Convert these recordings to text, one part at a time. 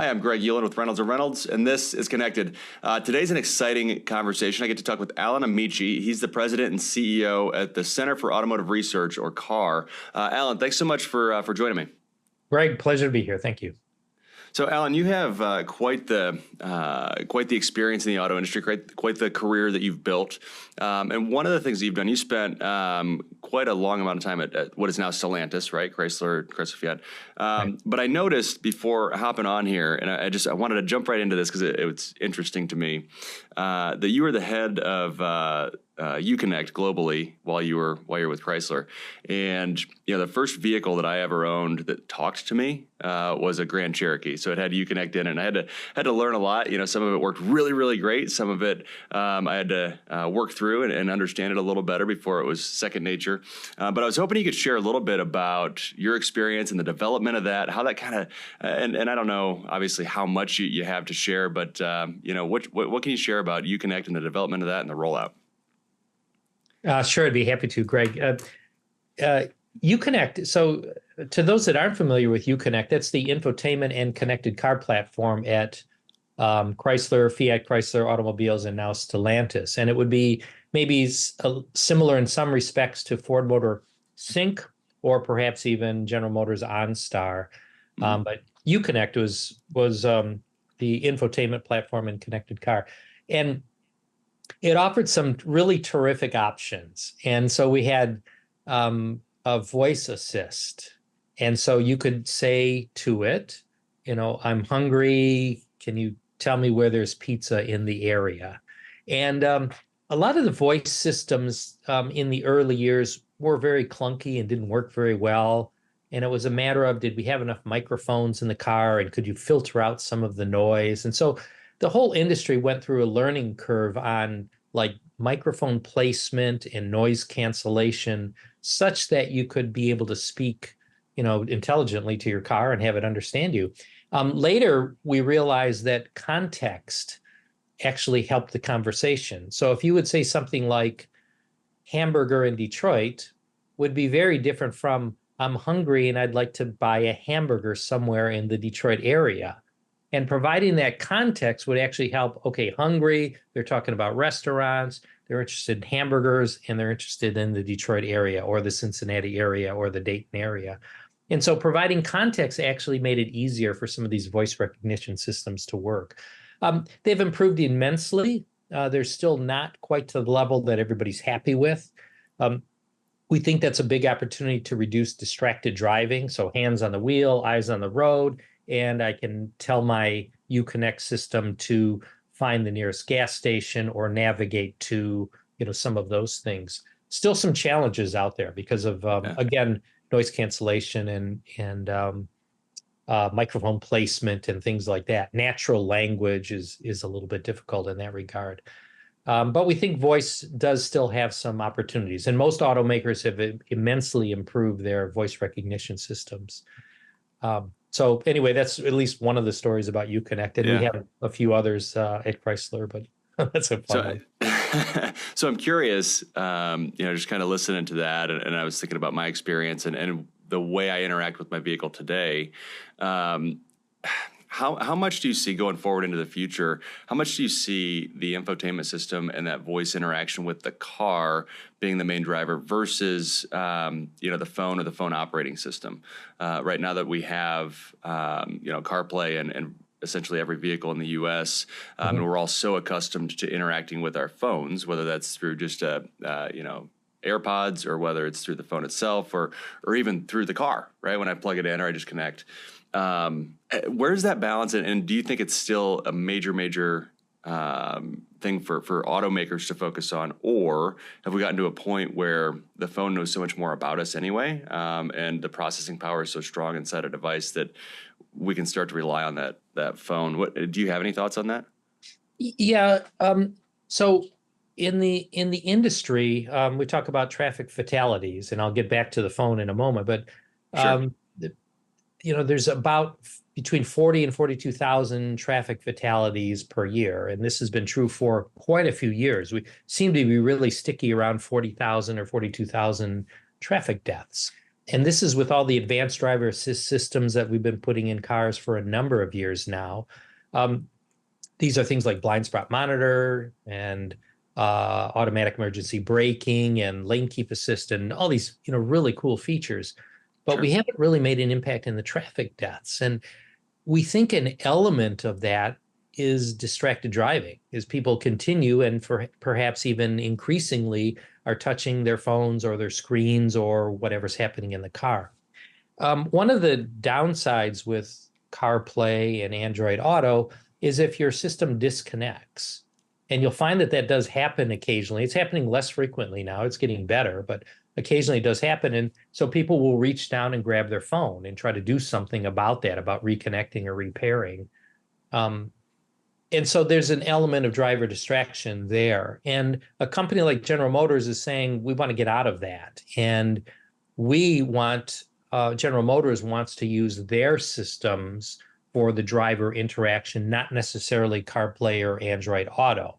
Hi, I'm Greg Ullin with Reynolds & Reynolds, and this is Connected. Today's an exciting conversation. I get to talk with Alan Amici. He's the president and CEO at the Center for Automotive Research, or CAR. Alan, thanks so much for joining me. Greg, pleasure to be here. Thank you. So, Alan, you have quite the experience in the auto industry, quite the career that you've built. And one of the things that you've done, you spent quite a long amount of time at what is now Stellantis, right? Chrysler Fiat. Right. But I noticed before hopping on here, and I wanted to jump right into this because it's interesting to me, that you were the head of UConnect globally while you were with Chrysler. And the first vehicle that I ever owned that talked to me was a Grand Cherokee. So it had UConnect in it, and I had to learn a lot. Some of it worked really, really great. Some of it I had to work through and understand it a little better before it was second nature. But I was hoping you could share a little bit about your experience in the development of that, how that kind of, and I don't know, obviously, how much you have to share, but what can you share about UConnect and the development of that and the rollout? Sure, I'd be happy to, Greg. UConnect, so to those that aren't familiar with UConnect, that's the infotainment and connected car platform at Chrysler, Fiat Chrysler Automobiles, and now Stellantis. And it would be maybe similar in some respects to Ford Motor Sync or perhaps even General Motors OnStar. But UConnect was the infotainment platform and connected car. And it offered some really terrific options. And so we had a voice assist. And so you could say to it, I'm hungry. Can you tell me where there's pizza in the area? And a lot of the voice systems in the early years were very clunky and didn't work very well. And it was a matter of, did we have enough microphones in the car, and could you filter out some of the noise? And so the whole industry went through a learning curve on like microphone placement and noise cancellation, such that you could be able to speak, intelligently to your car and have it understand you. Later, we realized that context actually helped the conversation. So if you would say something like hamburger in Detroit would be very different from I'm hungry and I'd like to buy a hamburger somewhere in the Detroit area. And providing that context would actually help. Okay, hungry, they're talking about restaurants, they're interested in hamburgers, and they're interested in the Detroit area or the Cincinnati area or the Dayton area. And so providing context actually made it easier for some of these voice recognition systems to work. They've improved immensely. They're still not quite to the level that everybody's happy with. We think that's a big opportunity to reduce distracted driving. So hands on the wheel, eyes on the road, and I can tell my UConnect system to find the nearest gas station or navigate to, some of those things. Still some challenges out there because of, again, noise cancellation and microphone placement and things like that. Natural language is a little bit difficult in that regard. But we think voice does still have some opportunities. And most automakers have immensely improved their voice recognition systems. So anyway, that's at least one of the stories about UConnect. And we have a few others at Chrysler, but that's a fun one. So I'm curious, just kind of listening to that, and I was thinking about my experience and the way I interact with my vehicle today. How much do you see going forward into the future? How much do you see the infotainment system and that voice interaction with the car being the main driver versus, the phone or the phone operating system? Right now that we have, Carplay and essentially every vehicle in the U.S., and we're all so accustomed to interacting with our phones, whether that's through just AirPods or whether it's through the phone itself or even through the car, right? When I plug it in or I just connect. Where's that balance? And do you think it's still a major thing for automakers to focus on? Or have we gotten to a point where the phone knows so much more about us anyway, and the processing power is so strong inside a device that we can start to rely on that phone? Do you have any thoughts on that? Yeah. So in the industry, we talk about traffic fatalities, and I'll get back to the phone in a moment, but Sure. There's about between 40 and 42,000 traffic fatalities per year. And this has been true for quite a few years. We seem to be really sticky around 40,000 or 42,000 traffic deaths. And this is with all the advanced driver assist systems that we've been putting in cars for a number of years now. Um, these are things like blind spot monitor and automatic emergency braking and lane keep assist and all these, really cool features. But Sure. we haven't really made an impact in the traffic deaths. And we think an element of that is distracted driving, is people continue and perhaps even increasingly are touching their phones or their screens or whatever's happening in the car. One of the downsides with CarPlay and Android Auto is if your system disconnects. And you'll find that that does happen occasionally. It's happening less frequently now. It's getting better, but occasionally it does happen. And so people will reach down and grab their phone and try to do something about that, about reconnecting or repairing. Um, and so there's an element of driver distraction there. And a company like General Motors is saying, we want to get out of that. And we want, General Motors wants to use their systems for the driver interaction, not necessarily CarPlay or Android Auto.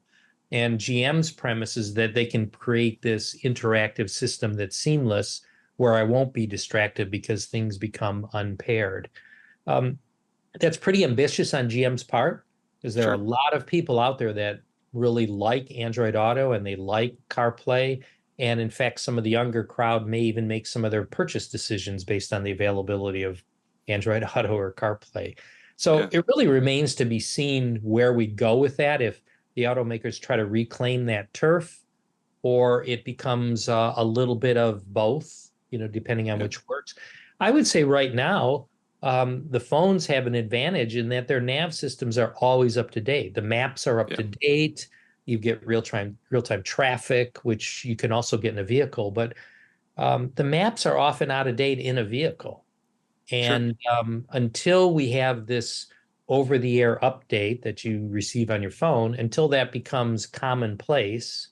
And GM's premise is that they can create this interactive system that's seamless, where I won't be distracted because things become unpaired. That's pretty ambitious on GM's part, because there are a lot of people out there that really like Android Auto and they like CarPlay. And in fact, some of the younger crowd may even make some of their purchase decisions based on the availability of Android Auto or CarPlay. So it really remains to be seen where we go with that, if the automakers try to reclaim that turf, or it becomes a little bit of both, depending on which works. I would say right now, the phones have an advantage in that their nav systems are always up to date. The maps are up to date. You get real-time traffic, which you can also get in a vehicle, but the maps are often out of date in a vehicle. And until we have this over-the-air update that you receive on your phone, until that becomes commonplace,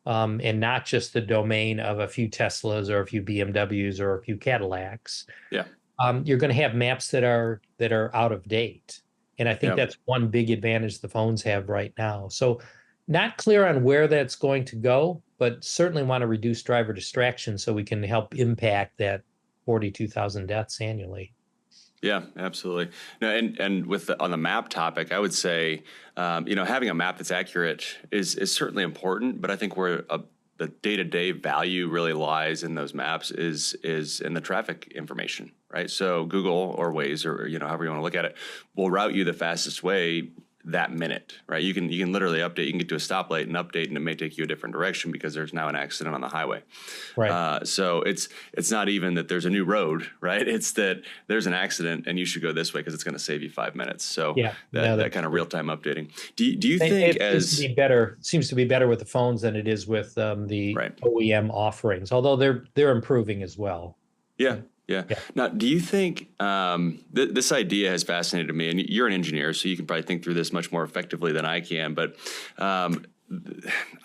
and not just the domain of a few Teslas or a few BMWs or a few Cadillacs, you're going to have maps that are out of date. And I think that's one big advantage the phones have right now. So not clear on where that's going to go, but certainly want to reduce driver distraction so we can help impact that 42,000 deaths annually. Yeah, absolutely. No, and on the map topic, I would say, having a map that's accurate is certainly important, but I think where the day-to-day value really lies in those maps is in the traffic information, right? So Google or Waze, or however you want to look at it, will route you the fastest way that minute, right? You can literally update. You can get to a stoplight and update, and it may take you a different direction because there's now an accident on the highway. Right. So it's not even that there's a new road, right? It's that there's an accident and you should go this way because it's going to save you 5 minutes. So that kind of real time updating. Do you think it seems to be better with the phones than it is with the OEM offerings, although they're improving as well. Yeah. Now, do you think this idea has fascinated me? And you're an engineer, so you can probably think through this much more effectively than I can. But I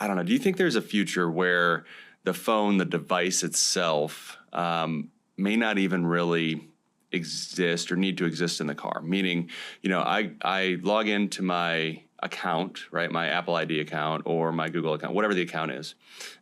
don't know. Do you think there's a future where the phone, the device itself, may not even really exist or need to exist in the car? Meaning, I log into my account, right, my Apple ID account or my Google account, whatever the account is,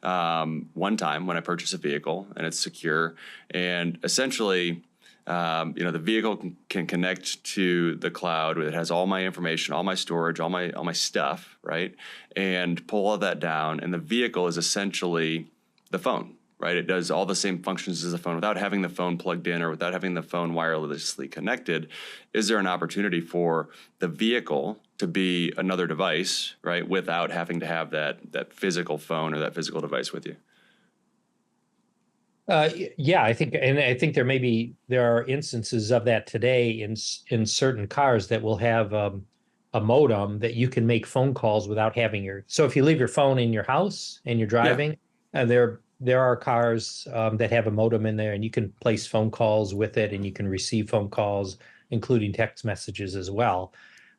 one time when I purchase a vehicle, and it's secure, and essentially, the vehicle can connect to the cloud. It has all my information, all my storage, all my stuff, right, and pull all that down, and the vehicle is essentially the phone. Right, it does all the same functions as a phone without having the phone plugged in or without having the phone wirelessly connected. Is there an opportunity for the vehicle to be another device, right, without having to have that physical phone or that physical device with you? I think there are instances of that today in certain cars that will have a modem that you can make phone calls without having so if you leave your phone in your house and you're driving, there are cars that have a modem in there, and you can place phone calls with it, and you can receive phone calls, including text messages as well.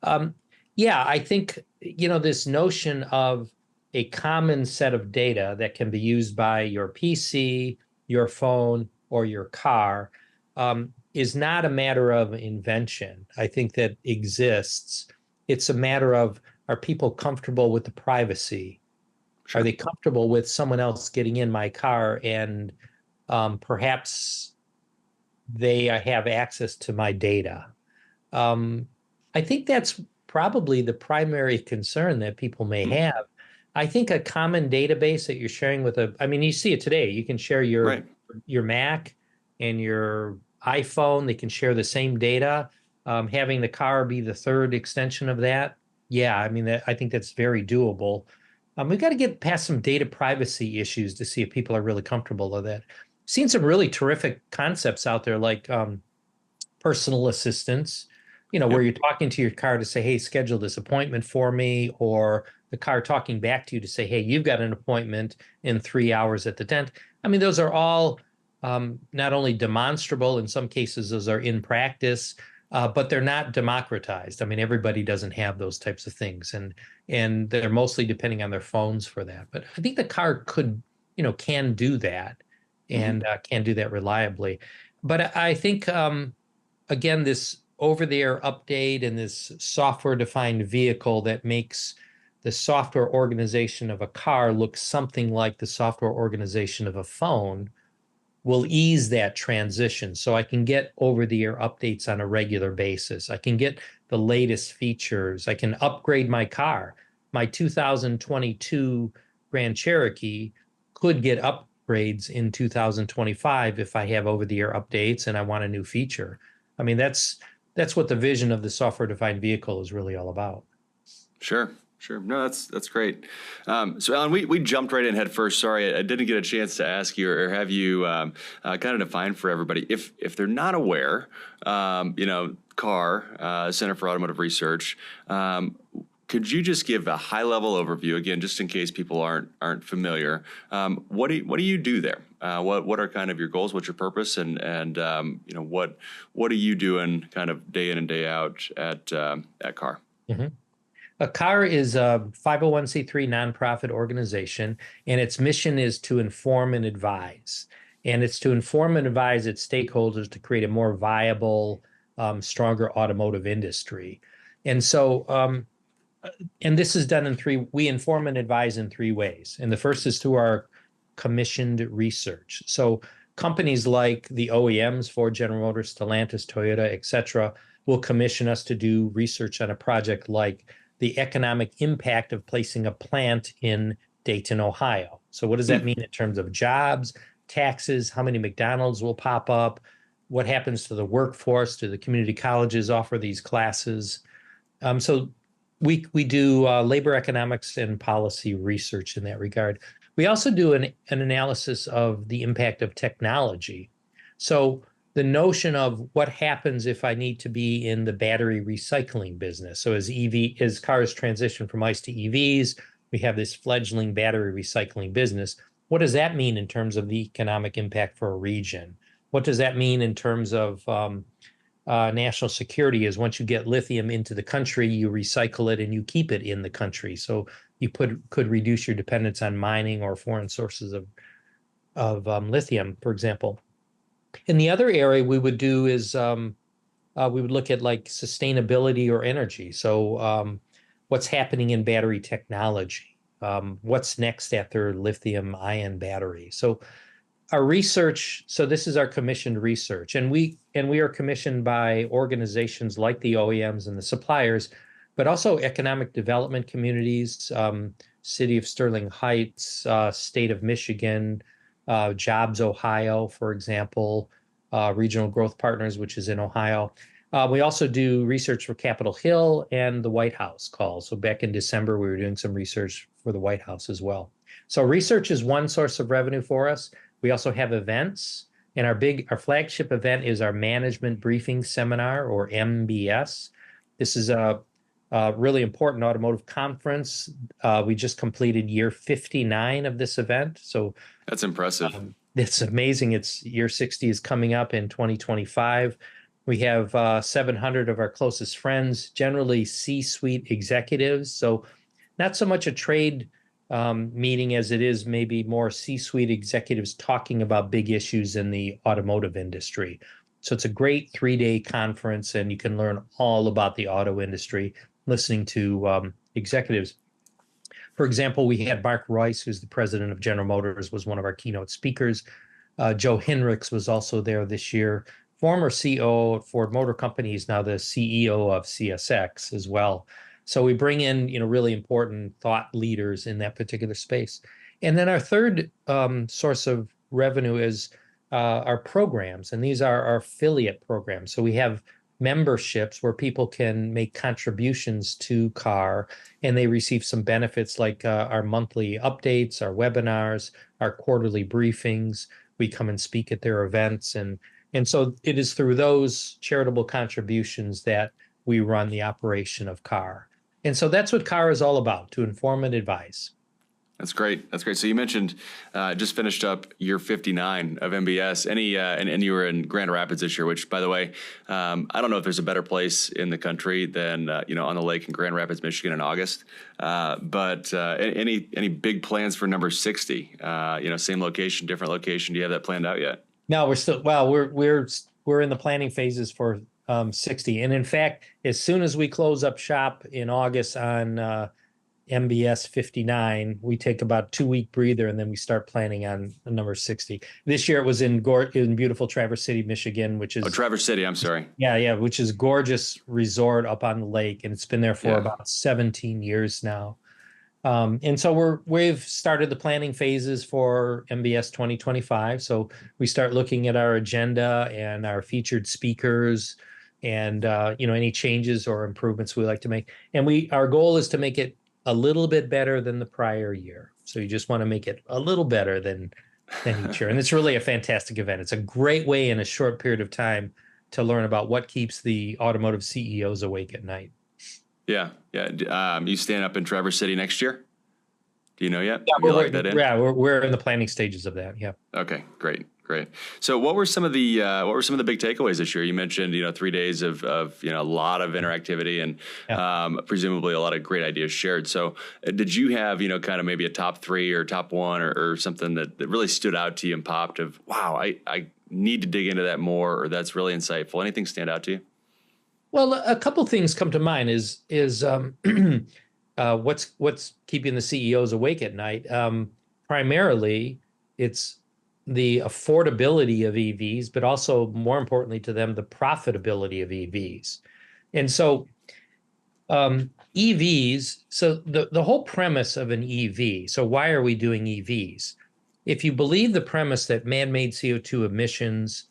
I think, this notion of a common set of data that can be used by your PC, your phone, or your car is not a matter of invention. I think that exists. It's a matter of, are people comfortable with the privacy? Sure. Are they comfortable with someone else getting in my car and perhaps they have access to my data. Um, I think that's probably the primary concern that people may Mm, have. I think a common database that you're sharing with I mean, you see it today. You can share right. your Mac and your iPhone. They can share the same data. Having the car be the third extension of that. Yeah, I mean, I think that's very doable. We've got to get past some data privacy issues to see if people are really comfortable with that. Seen some really terrific concepts out there, like personal assistance, where Yep. you're talking to your car to say, hey, schedule this appointment for me, or the car talking back to you to say, hey, you've got an appointment in 3 hours at the dent. I mean, those are all not only demonstrable, in some cases, those are in practice, but they're not democratized. I mean, everybody doesn't have those types of things, and they're mostly depending on their phones for that. But I think the car can do that Hmm. and can do that reliably. But I think again, this over-the-air update and this software-defined vehicle that makes the software organization of a car look something like the software organization of a phone will ease that transition. So I can get over-the-air updates on a regular basis. I can get the latest features. I can upgrade my car. My 2022 Grand Cherokee could get upgrades in 2025 if I have over-the-air updates and I want a new feature. I mean, that's what the vision of the software-defined vehicle is really all about. Sure. Sure. No, that's great. So, Alan, we jumped right in head first. Sorry, I didn't get a chance to ask you or have you kind of define for everybody if they're not aware. Center for Automotive Research. Could you just give a high level overview again, just in case people aren't familiar? What do you do there? What are kind of your goals? What's your purpose? And what are you doing kind of day in and day out at CAR? Mm-hmm. A CAR is a 501c3 nonprofit organization, and its mission is to inform and advise. And it's to inform and advise its stakeholders to create a more viable, stronger automotive industry. And so, and this is done in we inform and advise in three ways. And the first is through our commissioned research. So companies like the OEMs, Ford, General Motors, Stellantis, Toyota, et cetera, will commission us to do research on a project like the economic impact of placing a plant in Dayton, Ohio. So what does that mean in terms of jobs, taxes, how many McDonald's will pop up, what happens to the workforce, do the community colleges offer these classes? So we do labor economics and policy research in that regard. We also do an analysis of the impact of technology. So the notion of what happens if I need to be in the battery recycling business. So as cars transition from ICE to EVs, we have this fledgling battery recycling business. What does that mean in terms of the economic impact for a region? What does that mean in terms of national security? Is once you get lithium into the country, you recycle it and you keep it in the country. So you could reduce your dependence on mining or foreign sources of lithium, for example. And the other area we would do is we would look at like sustainability or energy. So what's happening in battery technology? What's next after lithium ion battery? So our research, so this is our commissioned research, and we are commissioned by organizations like the OEMs and the suppliers, but also economic development communities, City of Sterling Heights, State of Michigan, Jobs Ohio, for example, Regional Growth Partners, which is in Ohio. We also do research for Capitol Hill and the White House calls. So back in December, we were doing some research for the White House as well. So research is one source of revenue for us. We also have events, and our flagship event is our Management Briefing Seminar, or MBS. This is a really important automotive conference. We just completed year 59 of this event. So That's impressive. it's amazing. It's year 60 is coming up in 2025. We have 700 of our closest friends, generally C-suite executives. So not so much a trade meeting as it is maybe more C-suite executives talking about big issues in the automotive industry. So it's a great 3-day conference, and you can learn all about the auto industry listening to executives. For example, we had Mark Royce, who's the president of General Motors, was one of our keynote speakers. Joe Hinrichs was also there this year former CEO at Ford Motor Company. He's now the CEO of CSX as well. So we bring in, really important thought leaders in that particular space. And then our third source of revenue is our programs, and these are our affiliate programs. So we have memberships where people can make contributions to CAR, and they receive some benefits like our monthly updates, our webinars, our quarterly briefings. We come and speak at their events, and so it is through those charitable contributions that we run the operation of CAR. And so that's what CAR is all about, to inform and advise. That's great. That's great. So you mentioned just finished up year 59 of MBS. And you were in Grand Rapids this year, which, by the way, I don't know if there's a better place in the country than on the lake in Grand Rapids, Michigan in August. But any big plans for number 60? Same location, different location. Do you have that planned out yet? No, we're in the planning phases for 60. And in fact, as soon as we close up shop in August on MBS 59, we take about a 2-week breather, and then we start planning on number 60. This year it was in beautiful Traverse City, Michigan, which is Traverse City. I'm sorry. Yeah, which is gorgeous resort up on the lake, and it's been there for about 17 years now. And so we've started the planning phases for MBS 2025. So we start looking at our agenda and our featured speakers, and any changes or improvements we like to make. And our goal is to make it a little bit better than the prior year. So you just want to make it a little better than each year. And it's really a fantastic event. It's a great way in a short period of time to learn about what keeps the automotive CEOs awake at night. Yeah. You stand up in Traverse City next year? Do you know yet? Yeah, we're in the planning stages of that. Yeah. Okay, great. So what were some of the big takeaways this year? You mentioned 3 days of a lot of interactivity and presumably a lot of great ideas shared. So did you have kind of maybe a top 3 or top 1 or something that really stood out to you and popped of, wow, I need to dig into that more, or that's really insightful? Anything stand out to you? Well, a couple things come to mind is what's keeping the CEOs awake at night. Primarily, it's the affordability of EVs, but also more importantly to them, the profitability of EVs. And so EVs, so the whole premise of an EV, so why are we doing EVs? If you believe the premise that man-made CO2 emissions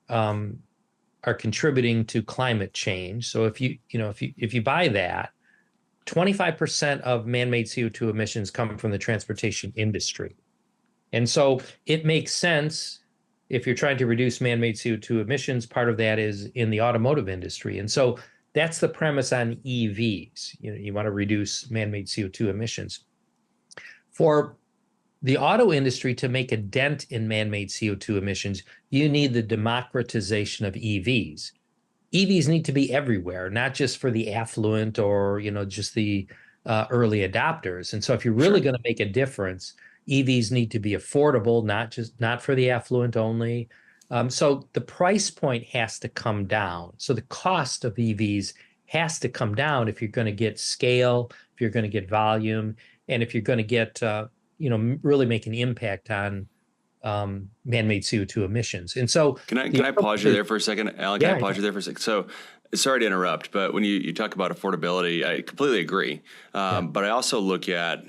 are contributing to climate change, so if you buy that, 25% of man-made CO2 emissions come from the transportation industry. And so it makes sense if you're trying to reduce man-made CO2 emissions, part of that is in the automotive industry. And so that's the premise on EVs. You want to reduce man-made CO2 emissions. For the auto industry to make a dent in man-made CO2 emissions, you need the democratization of EVs. EVs need to be everywhere, not just for the affluent or just the early adopters. And so if you're really going to make a difference, EVs need to be affordable, not for the affluent only. So the price point has to come down. So the cost of EVs has to come down if you're going to get scale, if you're going to get volume, and if you're going to get really make an impact on man-made CO2 emistions. And so can I pause you there for a second, Alan? Can I pause you there for a second? So sorry to interrupt, but when you talk about affordability, I completely agree. But I also look at,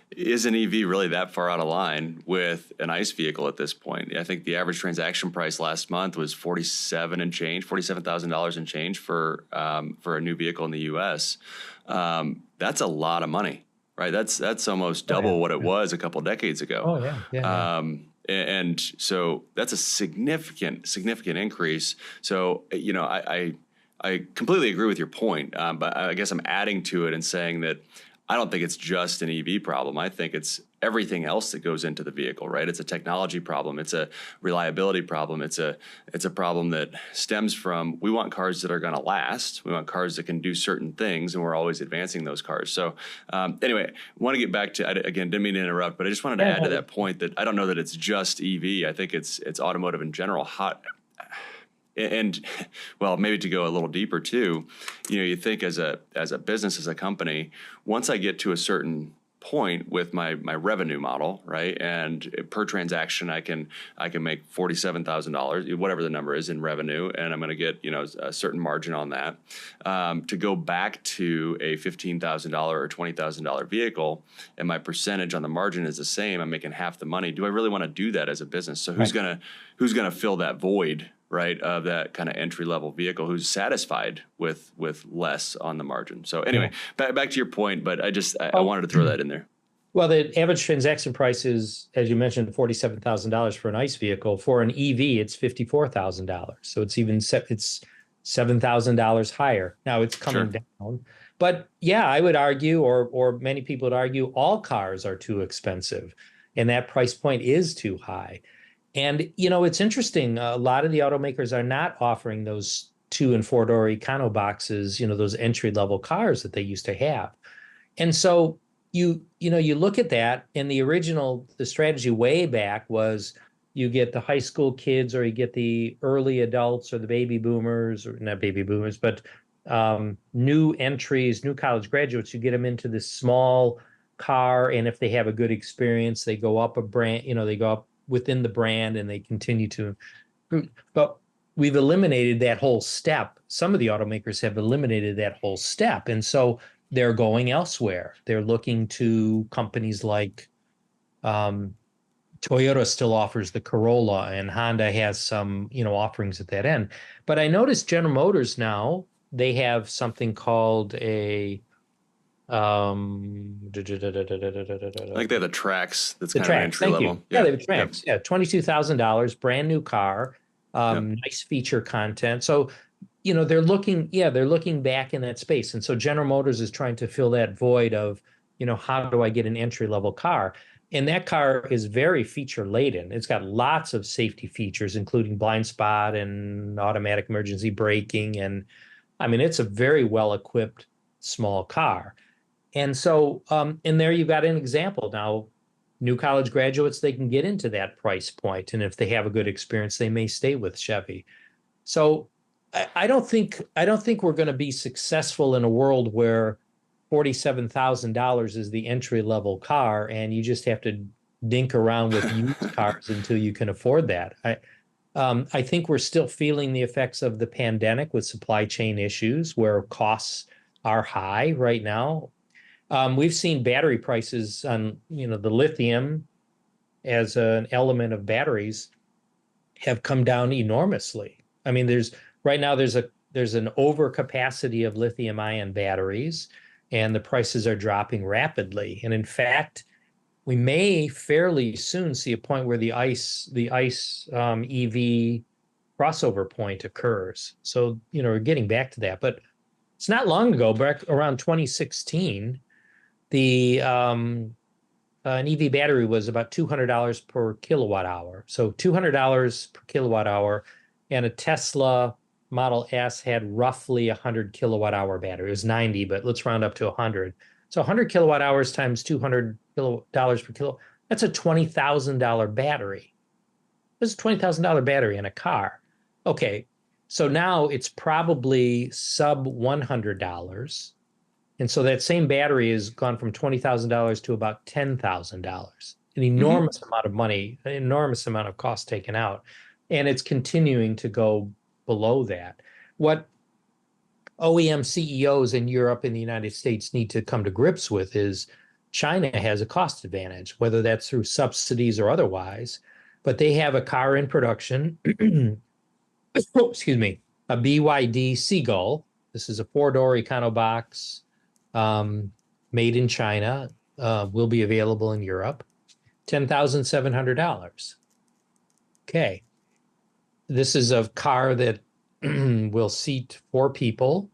is an EV really that far out of line with an ICE vehicle at this point? I think the average transaction price last month was $47,000 and change for a new vehicle in the U.S. That's a lot of money, right? That's almost double what it was a couple decades ago. Oh yeah. And so that's a significant increase. So I completely agree with your point, but I guess I'm adding to it and saying that I don't think it's just an EV problem. I think it's everything else that goes into the vehicle, right? It's a technology problem. It's a reliability problem. It's a problem that stems from, we want cars that are going to last. We want cars that can do certain things, and we're always advancing those cars. So anyway, I want to get back to, again, didn't mean to interrupt, but I just wanted to add to that point that I don't know that it's just EV. I think it's automotive in general. And well, maybe to go a little deeper too, you think as a business, as a company, once I get to a certain point with my revenue model, right? And per transaction, I can make $47,000, whatever the number is in revenue, and I'm going to get a certain margin on that. To go back to a $15,000 or $20,000 vehicle, and my percentage on the margin is the same, I'm making half the money. Do I really want to do that as a business? So who's gonna fill that void, right, of that kind of entry level vehicle, who's satisfied with less on the margin? So anyway, back to your point, but I wanted to throw that in there. Well, the average transaction price is, as you mentioned, $47,000 for an ICE vehicle. For an EV, it's $54,000. So it's it's $7,000 higher. Now it's coming down. But yeah, I would argue, or many people would argue, all cars are too expensive, and that price point is too high. And it's interesting. A lot of the automakers are not offering those 2- and 4-door econo boxes, those entry level cars that they used to have. And so you look at that, and the strategy way back was you get the high school kids, or you get the early adults, or the baby boomers, or not baby boomers, but new entries, new college graduates. You get them into this small car, and if they have a good experience, they go up a brand, they go up within the brand, and they continue to. But we've eliminated that whole step. Some of the automakers have eliminated that whole step, and so they're going elsewhere. They're looking to companies like Toyota still offers the Corolla, and Honda has some, offerings at that end. But I noticed General Motors now, they have something called a like they have the Trax. That's kind of entry level. Yeah, they have Trax. Yeah, $22,000, brand new car, nice feature content. So, they're looking back in that space. And so General Motors is trying to fill that void of, how do I get an entry level car? And that car is very feature laden. It's got lots of safety features, including blind spot and automatic emergency braking. And I mean, it's a very well equipped small car. And so, and there you've got an example. Now, new college graduates, they can get into that price point. And if they have a good experience, they may stay with Chevy. So I don't think we're going to be successful in a world where $47,000 is the entry level car, and you just have to dink around with used cars until you can afford that. I think we're still feeling the effects of the pandemic with supply chain issues, where costs are high right now. We've seen battery prices on, the lithium as an element of batteries have come down enormously. I mean, there's an overcapacity of lithium ion batteries, and the prices are dropping rapidly. And in fact, we may fairly soon see a point where the ICE EV crossover point occurs. So, we're getting back to that, but it's not long ago, back around 2016, an EV battery was about $200 per kilowatt hour. So $200 per kilowatt hour, and a Tesla Model S had roughly 100 kilowatt hour battery. It was 90, but let's round up to 100. So 100 kilowatt hours times $200 per kilo, that's a $20,000 battery. That's a $20,000 battery in a car. Okay, so now it's probably sub $100. And so that same battery has gone from $20,000 to about $10,000. An enormous amount of money, an enormous amount of cost taken out. And it's continuing to go below that. What OEM CEOs in Europe and the United States need to come to grips with is China has a cost advantage, whether that's through subsidies or otherwise, but they have a car in production, excuse me, a BYD Seagull. This is a 4-door econo box, made in China, will be available in Europe, $10,700. Okay. This is a car that will seat 4 people.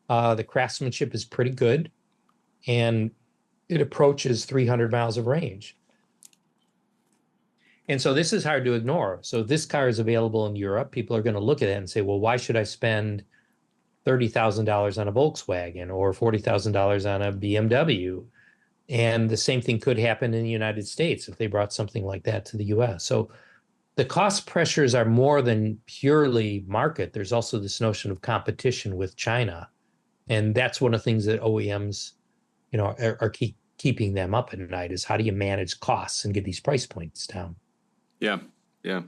The craftsmanship is pretty good, and it approaches 300 miles of range. And so this is hard to ignore. So this car is available in Europe. People are going to look at it and say, well, why should I spend $30,000 on a Volkswagen or $40,000 on a BMW? And the same thing could happen in the United States if they brought something like that to the US. So the cost pressures are more than purely market. There's also this notion of competition with China. And that's one of the things that OEMs, are keeping them up at night is how do you manage costs and get these price points down? Yeah. Yeah.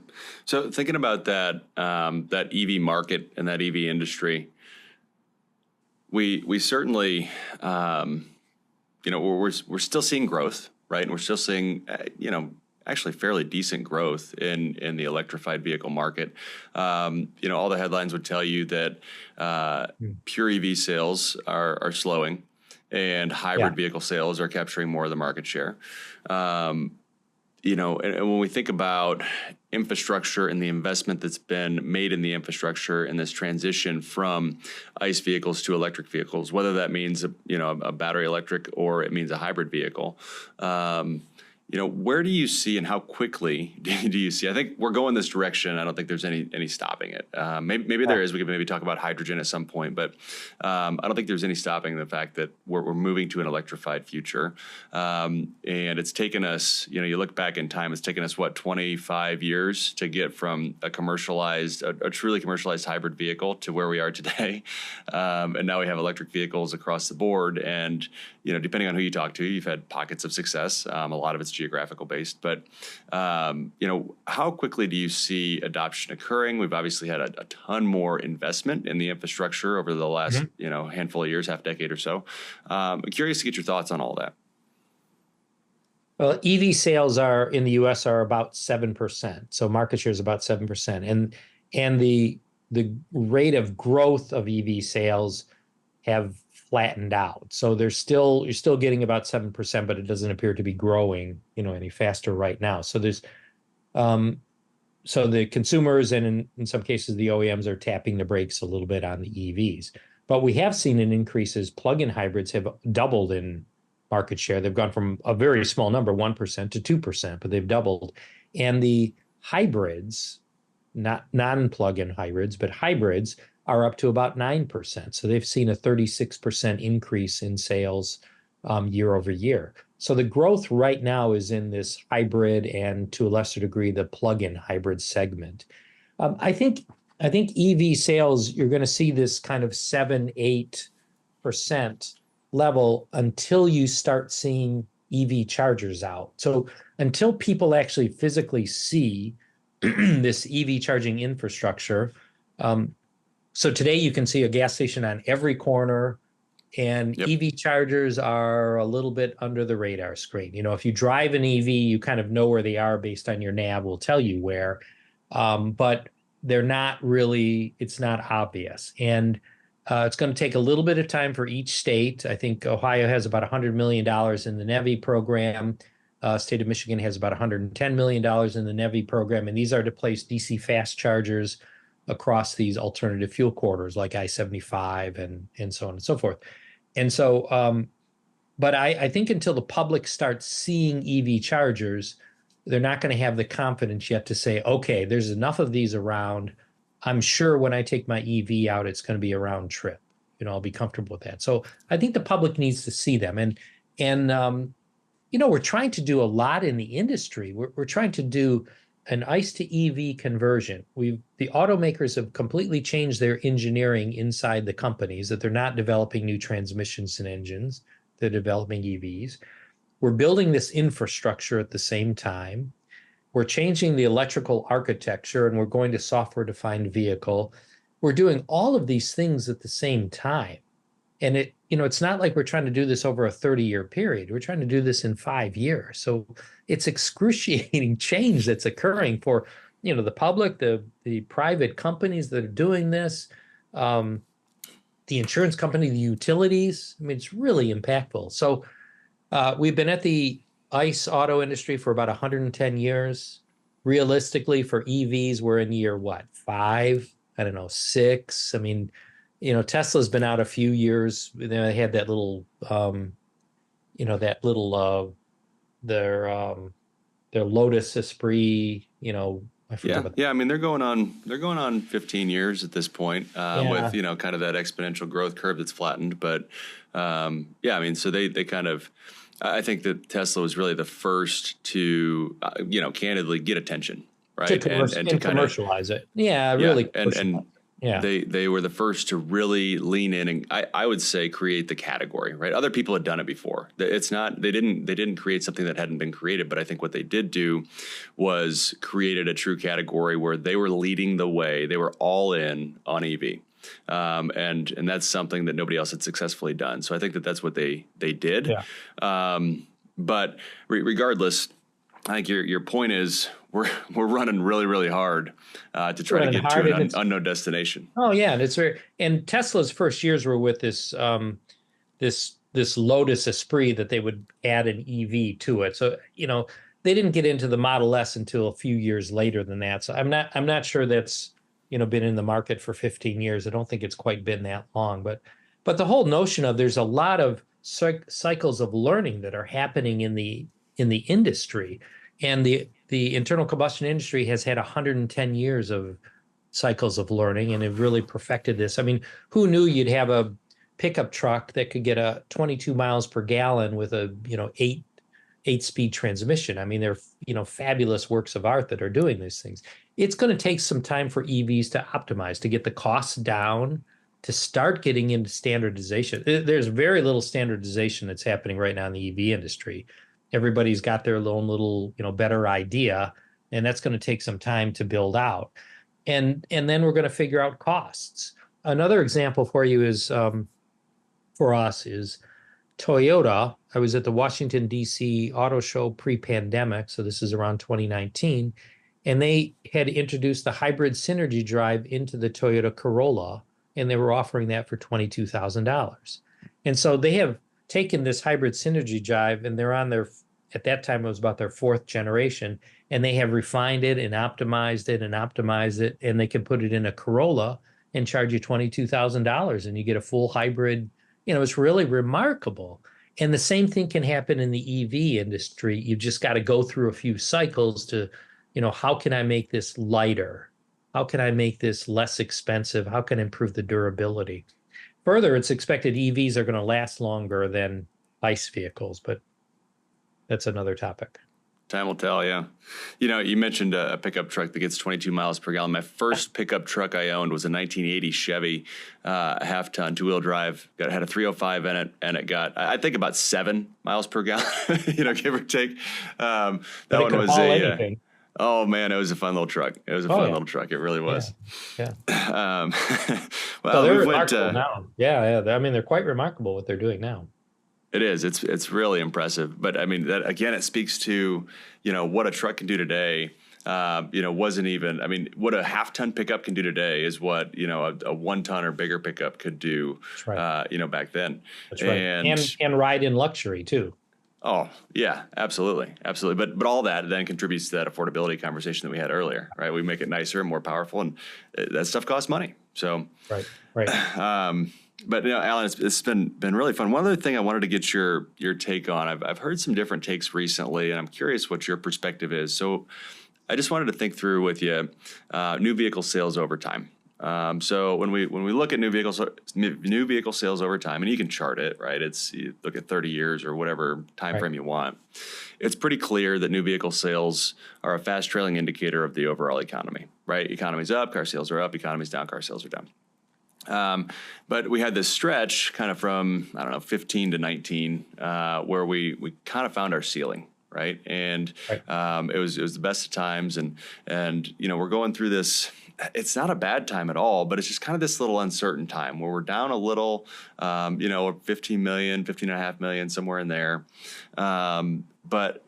So thinking about that, that EV market and that EV industry, we certainly, we're still seeing growth, right? And we're still seeing, actually fairly decent growth in the electrified vehicle market. All the headlines would tell you that pure EV sales are slowing, and hybrid vehicle sales are capturing more of the market share. And when we think about infrastructure and the investment that's been made in the infrastructure and this transition from ICE vehicles to electric vehicles, whether that means a battery electric or it means a hybrid vehicle, where do you see and how quickly do you see? I think we're going this direction. I don't think there's any stopping it. Maybe there is. We could maybe talk about hydrogen at some point, but I don't think there's any stopping the fact that we're moving to an electrified future. And it's taken us, you look back in time, it's taken us, 25 years to get from a truly commercialized hybrid vehicle to where we are today. And now we have electric vehicles across the board. And, depending on who you talk to, you've had pockets of success. A lot of it's geographical based, but how quickly do you see adoption occurring? We've obviously had a ton more investment in the infrastructure over the last handful of years, half decade or so. I'm curious to get your thoughts on all that. Well, EV sales in the U.S. are about 7%, so market share is about 7%, and the rate of growth of EV sales have flattened out. So you're still getting about 7%, but it doesn't appear to be growing, any faster right now. So so the consumers and in some cases the OEMs are tapping the brakes a little bit on the EVs. But we have seen an increase as plug-in hybrids have doubled in market share. They've gone from a very small number, 1% to 2%, but they've doubled. And the hybrids, not non-plug-in hybrids, but hybrids are up to about 9%. So they've seen a 36% increase in sales year over year. So the growth right now is in this hybrid and to a lesser degree, the plug-in hybrid segment. I think EV sales, you're going to see this kind of 7-8% level until you start seeing EV chargers out. So until people actually physically see this EV charging infrastructure, so today you can see a gas station on every corner, and EV chargers are a little bit under the radar screen. If you drive an EV, you kind of know where they are based on your nav will tell you where, but they're not really, it's not obvious. And it's going to take a little bit of time for each state. I think Ohio has about $100 million in the NEVI program. State of Michigan has about $110 million in the NEVI program, and these are to place DC fast chargers across these alternative fuel corridors like I-75 and so on and so forth. And so, but I think until the public starts seeing EV chargers, they're not going to have the confidence yet to say, okay, there's enough of these around. I'm sure when I take my EV out, it's going to be a round trip. I'll be comfortable with that. So I think the public needs to see them. And we're trying to do a lot in the industry. We're trying to do an ICE to EV conversion. The automakers have completely changed their engineering inside the companies, that they're not developing new transmissions and engines, they're developing EVs. We're building this infrastructure at the same time. We're changing the electrical architecture, and we're going to software-defined vehicle. We're doing all of these things at the same time. And it's not like we're trying to do this over a 30-year period. We're trying to do this in 5 years. So it's excruciating change that's occurring for, the public, the private companies that are doing this, the insurance company, the utilities. I mean, it's really impactful. So we've been at the ICE auto industry for about 110 years. Realistically, for EVs, we're in year, 5? I don't know, 6. I mean, Tesla's been out a few years. They had that little, their Lotus Esprit, I forget about that. Yeah. I mean, they're going on 15 years at this point, with, kind of that exponential growth curve that's flattened. But, I mean, so they kind of, I think that Tesla was really the first to, candidly get attention, right? And to commercialize it. Yeah, really. And Yeah. They were the first to really lean in and I would say create the category, right? Other people had done it before. It's not they didn't create something that hadn't been created, but I think what they did do was created a true category where they were leading the way. They were all in on EV. And that's something that nobody else had successfully done. So I think that's what they did. Yeah. But regardless, I think your point is we're running really, really hard to try to get to an unknown destination. Oh yeah, and Tesla's first years were with this this Lotus Esprit that they would add an EV to it. So they didn't get into the Model S until a few years later than that. So I'm not sure that's been in the market for 15 years. I don't think it's quite been that long. But the whole notion of there's a lot of cycles of learning that are happening in the industry, and the internal combustion industry has had 110 years of cycles of learning and have really perfected this. I mean, who knew you'd have a pickup truck that could get a 22 miles per gallon with a 8-speed transmission? I mean, they're fabulous works of art that are doing these things. It's going to take some time for EVs to optimize, to get the costs down, to start getting into standardization. There's very little standardization that's happening right now in the EV industry. Everybody's got their own little, better idea, and that's going to take some time to build out. And then we're going to figure out costs. Another example for you is, for us, is Toyota. I was at the Washington, D.C. auto show pre-pandemic, so this is around 2019, and they had introduced the hybrid Synergy drive into the Toyota Corolla, and they were offering that for $22,000. And so they have taken this hybrid Synergy drive, and they're on at that time, it was about their 4th generation, and they have refined it and optimized it, and they can put it in a Corolla and charge you $22,000, and you get a full hybrid. It's really remarkable. And the same thing can happen in the EV industry. You've just got to go through a few cycles to, how can I make this lighter? How can I make this less expensive? How can I improve the durability? Further, it's expected EVs are going to last longer than ICE vehicles, but that's another topic. Time will tell, yeah. You mentioned a pickup truck that gets 22 miles per gallon. My first pickup truck I owned was a 1980 Chevy, half-ton, 2-wheel drive. Had a 305 in it, and it got, I think, about 7 miles per gallon, give or take. That one was anything. Oh man, it was a fun little truck. It was a fun little truck. It really was. Yeah. Well, they're remarkable now. Yeah. I mean, they're quite remarkable what they're doing now. It is. It's really impressive. But I mean, that again, it speaks to what a truck can do today. Wasn't even. I mean, what a half-ton pickup can do today is what a 1-ton or bigger pickup could do. That's right. Back then. That's right. And ride in luxury too. Oh yeah, absolutely. But all that then contributes to that affordability conversation that we had earlier, right? We make it nicer and more powerful, and that stuff costs money. So right. But Alan, it's been really fun. One other thing I wanted to get your take on. I've heard some different takes recently, and I'm curious what your perspective is. So I just wanted to think through with you new vehicle sales over time. So when we look at new vehicle sales over time, and you can chart it, right? You look at 30 years or whatever time frame you want. It's pretty clear that new vehicle sales are a fast trailing indicator of the overall economy, right? Economy's up, car sales are up. Economy's down, car sales are down. But we had this stretch kind of from 15 to 19, where we kind of found our ceiling. Right. And it was the best of times. And we're going through this. It's not a bad time at all, but it's just kind of this little uncertain time where we're down a little, 15 million, 15.5 million, somewhere in there. But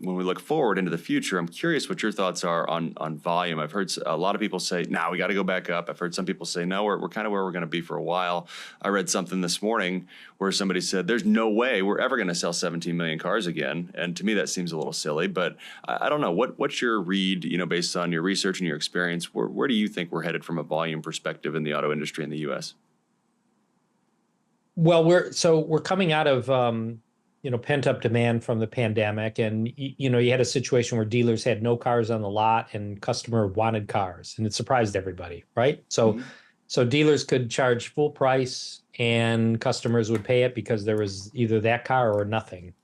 when we look forward into the future, I'm curious what your thoughts are on volume. I've heard a lot of people say, we got to go back up. I've heard some people say, no, we're kind of where we're going to be for a while. I read something this morning where somebody said, there's no way we're ever going to sell 17 million cars again. And to me, that seems a little silly, but I don't know. What's your read, based on your research and your experience? Where do you think we're headed from a volume perspective in the auto industry in the U.S.? Well, we're coming out of pent-up demand from the pandemic, and you had a situation where dealers had no cars on the lot and customer wanted cars, and it surprised everybody, right? So dealers could charge full price and customers would pay it because there was either that car or nothing.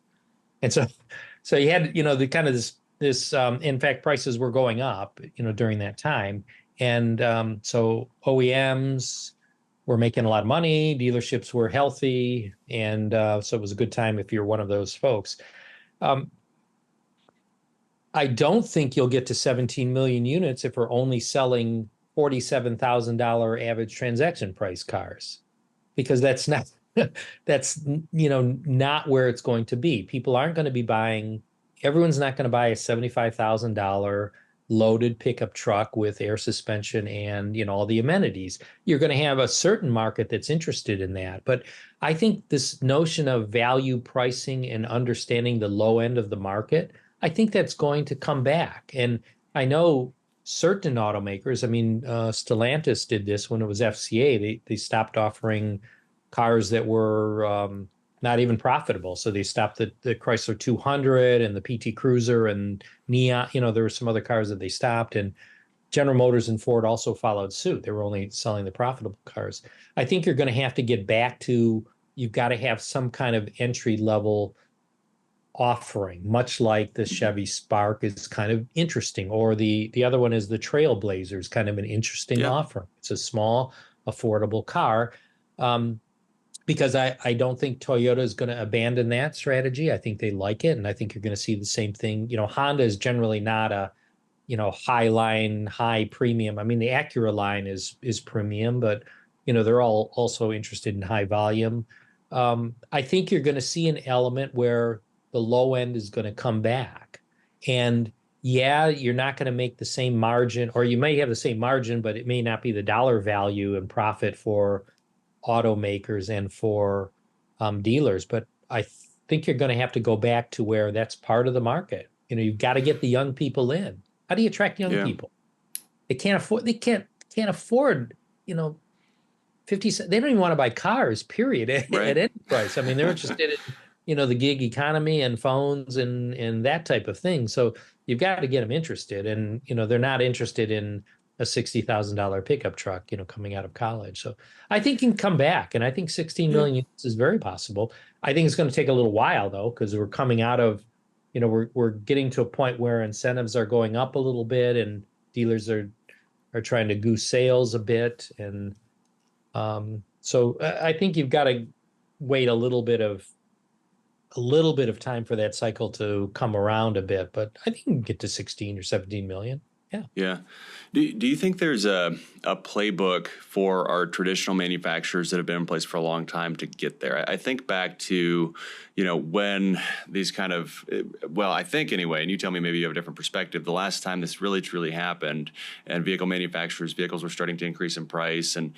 And so you had the kind of this in fact, prices were going up during that time, And so OEMs were making a lot of money, dealerships were healthy, and so it was a good time if you're one of those folks. Um, I don't think you'll get to 17 million units if we're only selling $47,000 average transaction price cars, because that's not that's not where it's going to be. People aren't going to be buying, everyone's not going to buy a $75,000 loaded pickup truck with air suspension and all the amenities. You're going to have a certain market that's interested in that. But I think this notion of value pricing and understanding the low end of the market, I think that's going to come back. And I know certain automakers, I mean, Stellantis did this when it was FCA. They stopped offering cars that were not even profitable. So they stopped the Chrysler 200 and the PT Cruiser and Neon. There were some other cars that they stopped, and General Motors and Ford also followed suit. They were only selling the profitable cars. I think you're going to have to get back to, you've got to have some kind of entry level offering, much like the Chevy Spark is kind of interesting, or the other one is the Trailblazer is kind of an interesting offering. It's a small, affordable car. Because I don't think Toyota is going to abandon that strategy. I think they like it, and I think you're going to see the same thing. Honda is generally not a high line, high premium. I mean, the Acura line is premium, but they're all also interested in high volume. I think you're going to see an element where the low end is going to come back, and yeah, you're not going to make the same margin, or you may have the same margin, but it may not be the dollar value and profit for automakers and for dealers. But I think you're going to have to go back to where that's part of the market. You've got to get the young people in. How do you attract young people? They can't afford 50 cents. They don't even want to buy cars, period, at any price. I mean, they're interested in the gig economy and phones and that type of thing. So you've got to get them interested, and they're not interested in a $60,000 pickup truck, coming out of college. So I think you can come back, and I think 16 million units is very possible. I think it's going to take a little while though, because we're coming out of, we're getting to a point where incentives are going up a little bit, and dealers are trying to goose sales a bit, and so I think you've got to wait a little bit of time for that cycle to come around a bit. But I think you can get to 16 or 17 million. Yeah. Do you think there's a playbook for our traditional manufacturers that have been in place for a long time to get there? I think back to, when these kind of, well, I think anyway, and you tell me maybe you have a different perspective, the last time this really truly happened and vehicles were starting to increase in price and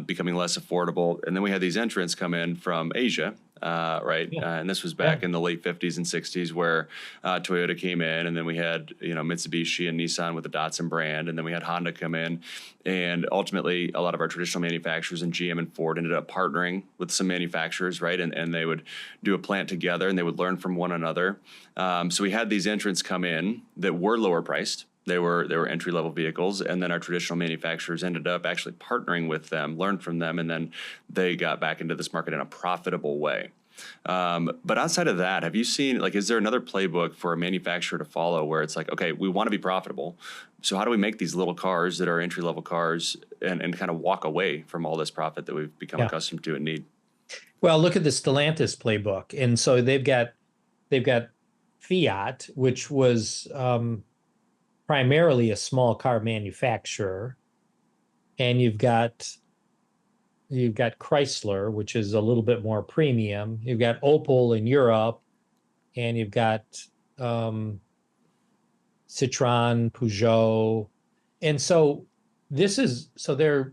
becoming less affordable. And then we had these entrants come in from Asia. Right. And this was back in the late 50s and 60s where Toyota came in, and then we had, Mitsubishi and Nissan with the Datsun brand. And then we had Honda come in, and ultimately a lot of our traditional manufacturers and GM and Ford ended up partnering with some manufacturers. Right. And they would do a plant together, and they would learn from one another. So we had these entrants come in that were lower priced. They were entry-level vehicles, and then our traditional manufacturers ended up actually partnering with them, learned from them, and then they got back into this market in a profitable way. But outside of that, have you seen, is there another playbook for a manufacturer to follow where it's like, okay, we want to be profitable, so how do we make these little cars that are entry-level cars and kind of walk away from all this profit that we've become accustomed to and need? Well, look at the Stellantis playbook, and so they've got Fiat, which was primarily a small car manufacturer, and you've got Chrysler, which is a little bit more premium. You've got Opel in Europe, and you've got Citroen, Peugeot, and so they're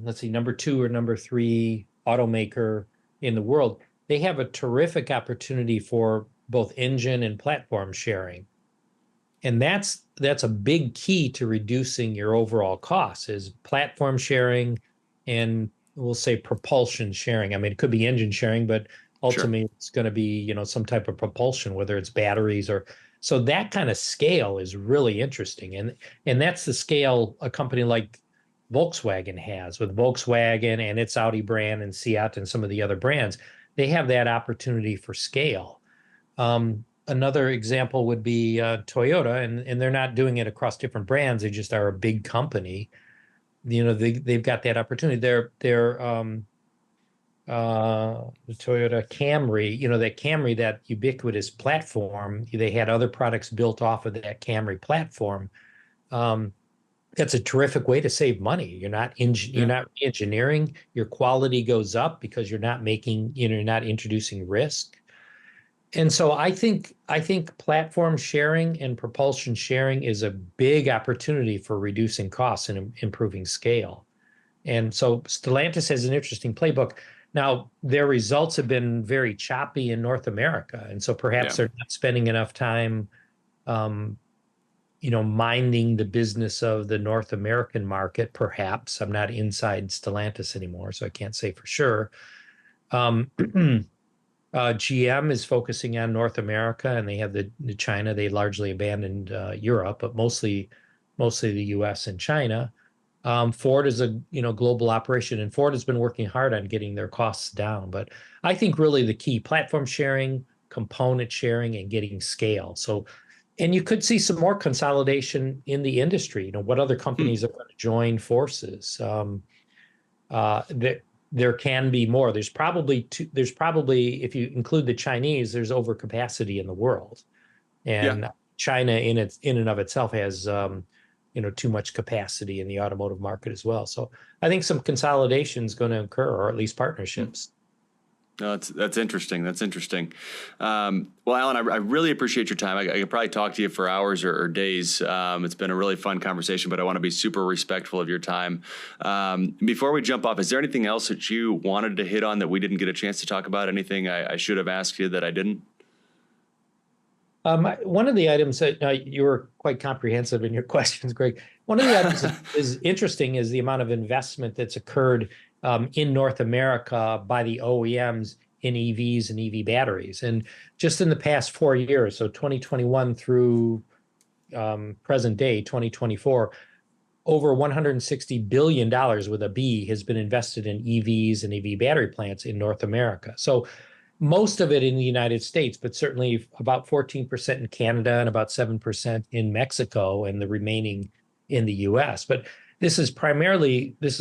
let's see, number 2 or number 3 automaker in the world. They have a terrific opportunity for both engine and platform sharing. And that's a big key to reducing your overall costs, is platform sharing, and we'll say propulsion sharing. I mean, it could be engine sharing, but ultimately it's going to be, some type of propulsion, whether it's batteries or, so that kind of scale is really interesting. And that's the scale a company like Volkswagen has, with Volkswagen and its Audi brand and Seat and some of the other brands. They have that opportunity for scale. another example would be Toyota, and they're not doing it across different brands. They just are a big company. They've got that opportunity. The Toyota Camry, that Camry, that ubiquitous platform, they had other products built off of that Camry platform. That's a terrific way to save money. You're not engineering. Your quality goes up because you're not introducing risk. And so I think platform sharing and propulsion sharing is a big opportunity for reducing costs and improving scale. And so Stellantis has an interesting playbook. Now, their results have been very choppy in North America, and so perhaps they're not spending enough time, minding the business of the North American market. Perhaps I'm not inside Stellantis anymore, so I can't say for sure. GM is focusing on North America, and they have the China. They largely abandoned Europe, but mostly the U.S. and China. Ford is a global operation, and Ford has been working hard on getting their costs down. But I think really the key platform sharing, component sharing, and getting scale. So, and you could see some more consolidation in the industry. What other companies are going to join forces? There can be more. There's probably, if you include the Chinese, there's overcapacity in the world, and China in and of itself has too much capacity in the automotive market as well. So I think some consolidation is going to occur, or at least partnerships. No, that's interesting. That's interesting. Well, Alan, I really appreciate your time. I could probably talk to you for hours or days. It's been a really fun conversation, but I want to be super respectful of your time. Before we jump off, is there anything else that you wanted to hit on that we didn't get a chance to talk about? Anything I should have asked you that I didn't? One of the items that you were quite comprehensive in your questions, Greg. One of the items that is interesting is the amount of investment that's occurred in North America by the OEMs in EVs and EV batteries. And just in the past 4 years, so 2021 through present day, 2024, over $160 billion with a B has been invested in EVs and EV battery plants in North America. So most of it in the United States, but certainly about 14% in Canada and about 7% in Mexico, and the remaining in the US. But this is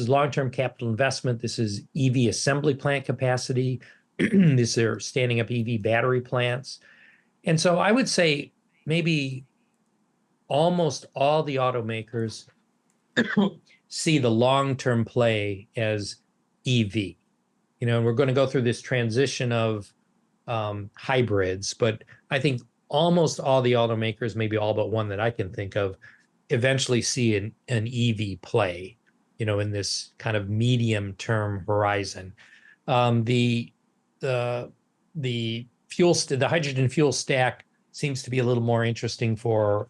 long-term capital investment. This is EV assembly plant capacity. They're standing up EV battery plants. And so I would say maybe almost all the automakers see the long-term play as EV. We're going to go through this transition of hybrids, but I think almost all the automakers, maybe all but one that I can think of, eventually see an EV play, in this kind of medium-term horizon. The hydrogen fuel stack seems to be a little more interesting for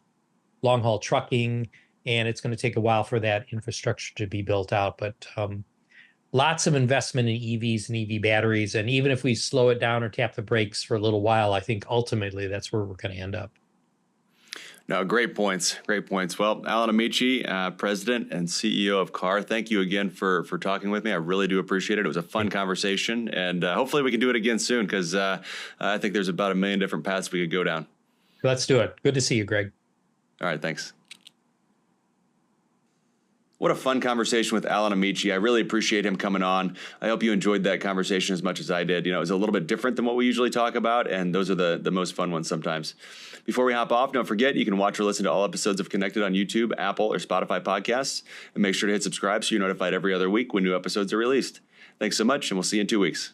long-haul trucking, and it's going to take a while for that infrastructure to be built out. But lots of investment in EVs and EV batteries. And even if we slow it down or tap the brakes for a little while, I think ultimately that's where we're going to end up. No, great points. Great points. Well, Alan Amici, President and CEO of CAR, thank you again for talking with me. I really do appreciate it. It was a fun conversation, and hopefully we can do it again soon, because I think there's about 1 million different paths we could go down. Let's do it. Good to see you, Greg. All right, thanks. What a fun conversation with Alan Amici. I really appreciate him coming on. I hope you enjoyed that conversation as much as I did. It was a little bit different than what we usually talk about, and those are the most fun ones sometimes. Before we hop off, don't forget you can watch or listen to all episodes of Connected on YouTube, Apple, or Spotify podcasts, and make sure to hit subscribe so you're notified every other week when new episodes are released. Thanks so much, and we'll see you in 2 weeks.